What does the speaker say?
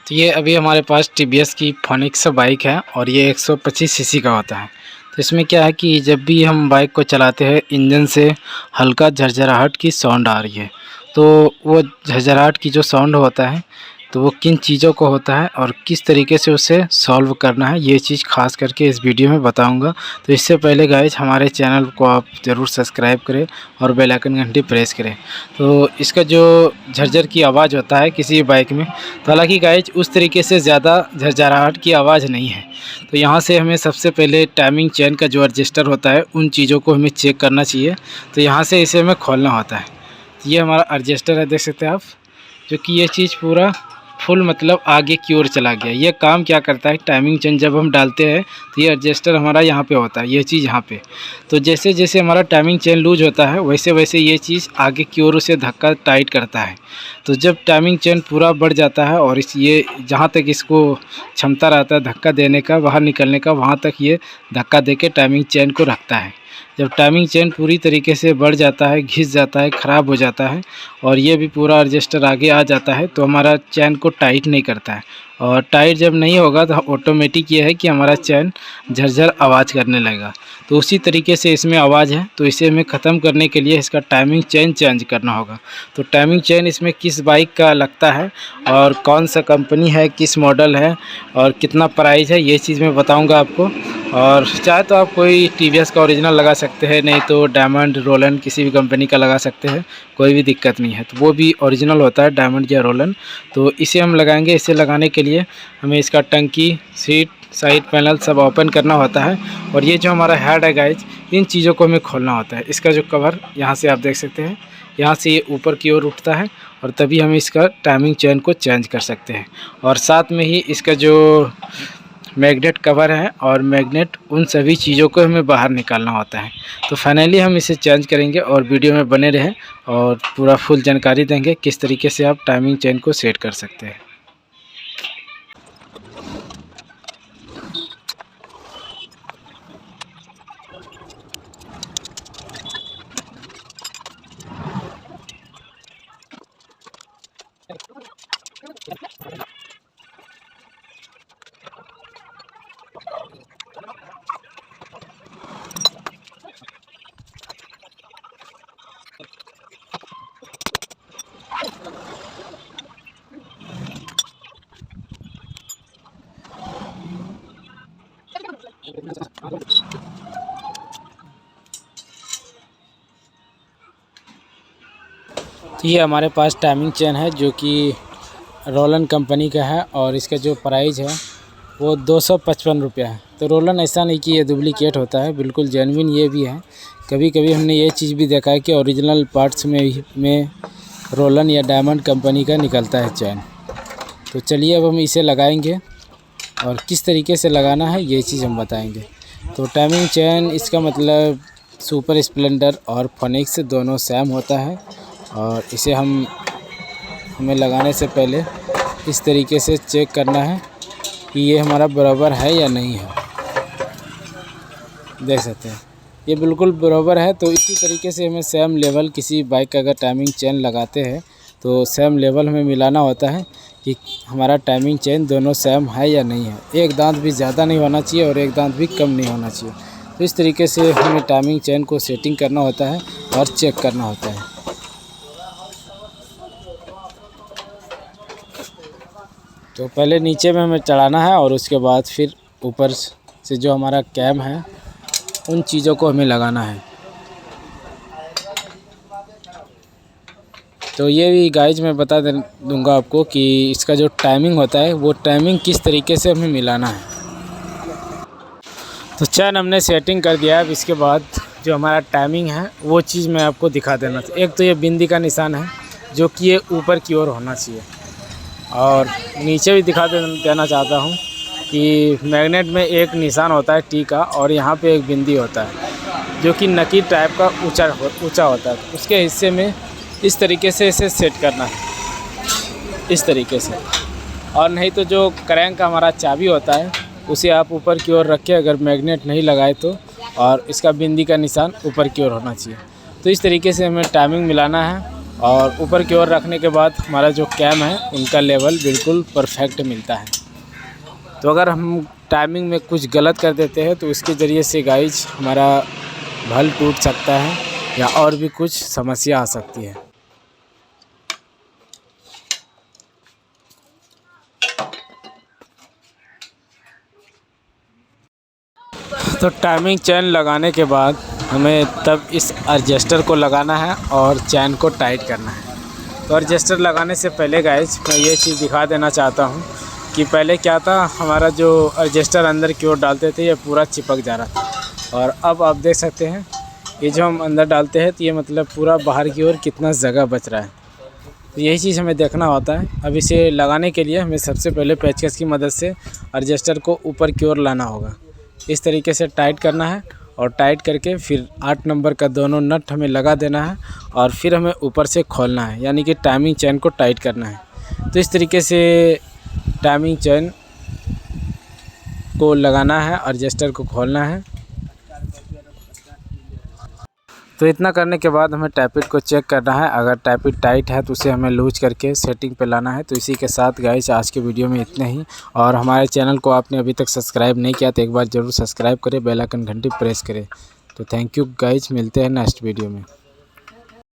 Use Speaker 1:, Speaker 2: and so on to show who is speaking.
Speaker 1: तो ये अभी हमारे पास टीवीएस की फोनिक्स बाइक है और ये 125 सीसी का होता है। तो इसमें क्या है कि जब भी हम बाइक को चलाते हैं इंजन से हल्का झरझराहट की साउंड आ रही है। तो वो झरझराहट की जो साउंड होता है तो वो किन चीज़ों को होता है और किस तरीके से उसे सॉल्व करना है, ये चीज़ खास करके इस वीडियो में बताऊंगा। तो इससे पहले गाइज हमारे चैनल को आप ज़रूर सब्सक्राइब करें और बेल आइकन घंटी प्रेस करें। तो इसका जो झरझर की आवाज़ होता है किसी बाइक में, तो हालांकि गाइज उस तरीके से ज़्यादा झरझराहट की आवाज़ नहीं है। तो यहाँ से हमें सबसे पहले टाइमिंग चेन का जो रजिस्टर होता है उन चीज़ों को हमें चेक करना चाहिए। तो यहाँ से इसे हमें खोलना होता है। तो ये हमारा रजिस्टर है, देख सकते हैं आप, जो कि ये चीज़ पूरा फुल मतलब आगे की ओर चला गया। ये काम क्या करता है, टाइमिंग चेन जब हम डालते हैं तो ये एडजस्टर हमारा यहाँ पे होता है, ये चीज़ यहाँ पे। तो जैसे जैसे हमारा टाइमिंग चेन लूज होता है वैसे वैसे ये चीज़ आगे की ओर उसे धक्का टाइट करता है। तो जब टाइमिंग चेन पूरा बढ़ जाता है और ये जहाँ तक इसको क्षमता रहता है धक्का देने का, बाहर निकलने का, वहाँ तक ये धक्का दे के टाइमिंग चेन को रखता है। जब टाइमिंग चेन पूरी तरीके से बढ़ जाता है, घिस जाता है, ख़राब हो जाता है और ये भी पूरा रजिस्टर आगे आ जाता है, तो हमारा चेन को टाइट नहीं करता है। और टाइट जब नहीं होगा तो ऑटोमेटिक ये है कि हमारा चेन झरझर आवाज़ करने लगेगा। तो उसी तरीके से इसमें आवाज़ है, तो इसे हमें ख़त्म करने के लिए इसका टाइमिंग चेन चेंज करना होगा। तो टाइमिंग चेन इसमें किस बाइक का लगता है और कौन सा कंपनी है, किस मॉडल है और कितना प्राइस है, ये चीज़ मैं बताऊँगा आपको। और चाहे तो आप कोई टीवीएस का ओरिजिनल लगा सकते हैं, नहीं तो डायमंड, रोलन किसी भी कंपनी का लगा सकते हैं, कोई भी दिक्कत नहीं है। तो वो भी ओरिजिनल होता है, डायमंड या रोलन। तो इसे हम लगाएंगे। इसे लगाने के लिए हमें इसका टंकी, सीट, साइड पैनल सब ओपन करना होता है। और ये जो हमारा हेड है गाइज, इन चीज़ों को हमें खोलना होता है। इसका जो कवर यहाँ से आप देख सकते हैं, यहाँ से ये ऊपर की ओर उठता है और तभी हम इसका टाइमिंग चेन को चेंज कर सकते हैं। और साथ में ही इसका जो मैग्नेट कवर है और मैग्नेट, उन सभी चीज़ों को हमें बाहर निकालना होता है। तो फाइनली हम इसे चेंज करेंगे और वीडियो में बने रहें और पूरा फुल जानकारी देंगे किस तरीके से आप टाइमिंग चेन को सेट कर सकते हैं। ये हमारे पास टाइमिंग चेन है जो कि रोलन कंपनी का है और इसका जो प्राइस है वो 255 रुपया है। तो रोलन ऐसा नहीं कि ये डुप्लीकेट होता है, बिल्कुल जेन्युइन ये भी है। कभी कभी हमने ये चीज़ भी देखा है कि ओरिजिनल पार्ट्स में रोलन या डायमंड कंपनी का निकलता है चेन। तो चलिए अब हम इसे लगाएंगे और किस तरीके से लगाना है ये चीज़ हम बताएंगे। तो टाइमिंग चेन, इसका मतलब सुपर स्प्लेंडर और फोनिक्स दोनों सेम होता है। और इसे हमें लगाने से पहले इस तरीके से चेक करना है कि ये हमारा बराबर है या नहीं है। देख सकते हैं ये बिल्कुल बराबर है। तो इसी तरीके से हमें सेम लेवल, किसी बाइक का अगर टाइमिंग चेन लगाते हैं तो सेम लेवल हमें मिलाना होता है कि हमारा टाइमिंग चेन दोनों सेम है या नहीं है। एक दांत भी ज़्यादा नहीं होना चाहिए और एक दांत भी कम नहीं होना चाहिए। तो इस तरीके से हमें टाइमिंग चेन को सेटिंग करना होता है और चेक करना होता है। तो पहले नीचे में हमें चढ़ाना है और उसके बाद फिर ऊपर से जो हमारा कैम है उन चीज़ों को हमें लगाना है। तो ये भी गाइज मैं बता दूंगा आपको कि इसका जो टाइमिंग होता है वो टाइमिंग किस तरीके से हमें मिलाना है। तो चैन हमने सेटिंग कर दिया है। अब इसके बाद जो हमारा टाइमिंग है वो चीज़ मैं आपको दिखा देना। एक तो ये बिंदी का निशान है जो कि ये ऊपर की ओर होना चाहिए। और नीचे भी दिखा देना चाहता हूँ कि मैग्नेट में एक निशान होता है टी का और यहाँ पे एक बिंदी होता है जो कि नकीर टाइप का ऊंचा होता है। तो उसके हिस्से में इस तरीके से इसे सेट करना है, इस तरीके से। और नहीं तो जो क्रैंक का हमारा चाबी होता है उसे आप ऊपर की ओर रखें अगर मैग्नेट नहीं लगाए तो, और इसका बिंदी का निशान ऊपर की ओर होना चाहिए। तो इस तरीके से हमें टाइमिंग मिलाना है और ऊपर की ओर रखने के बाद हमारा जो कैम है उनका लेवल बिल्कुल परफेक्ट मिलता है। तो अगर हम टाइमिंग में कुछ गलत कर देते हैं तो इसके ज़रिए से गाइज हमारा भल टूट सकता है या और भी कुछ समस्या आ सकती है। तो टाइमिंग चेन लगाने के बाद हमें तब इस एडजस्टर को लगाना है और चैन को टाइट करना है। तो एडजस्टर लगाने से पहले गाइज मैं ये चीज़ दिखा देना चाहता हूँ कि पहले क्या था, हमारा जो एडजस्टर अंदर की ओर डालते थे ये पूरा चिपक जा रहा था, और अब आप देख सकते हैं ये जो हम अंदर डालते हैं तो ये मतलब पूरा बाहर की ओर कितना जगह बच रहा है। तो यही चीज़ हमें देखना होता है। अब इसे लगाने के लिए हमें सबसे पहले पेचकस की मदद से एडजस्टर को ऊपर की ओर लाना होगा। इस तरीके से टाइट करना है और टाइट करके फिर 8 नंबर का दोनों नट हमें लगा देना है और फिर हमें ऊपर से खोलना है, यानी कि टाइमिंग चेन को टाइट करना है। तो इस तरीके से टाइमिंग चेन को लगाना है, एडजस्टर को खोलना है। तो इतना करने के बाद हमें टैपिट को चेक करना है। अगर टैपिट टाइट है तो उसे हमें लूज करके सेटिंग पे लाना है। तो इसी के साथ गाइस आज के वीडियो में इतना ही, और हमारे चैनल को आपने अभी तक सब्सक्राइब नहीं किया तो एक बार ज़रूर सब्सक्राइब करें, बेल आइकन घंटी प्रेस करें। तो थैंक यू गाइस, मिलते हैं नेक्स्ट वीडियो में।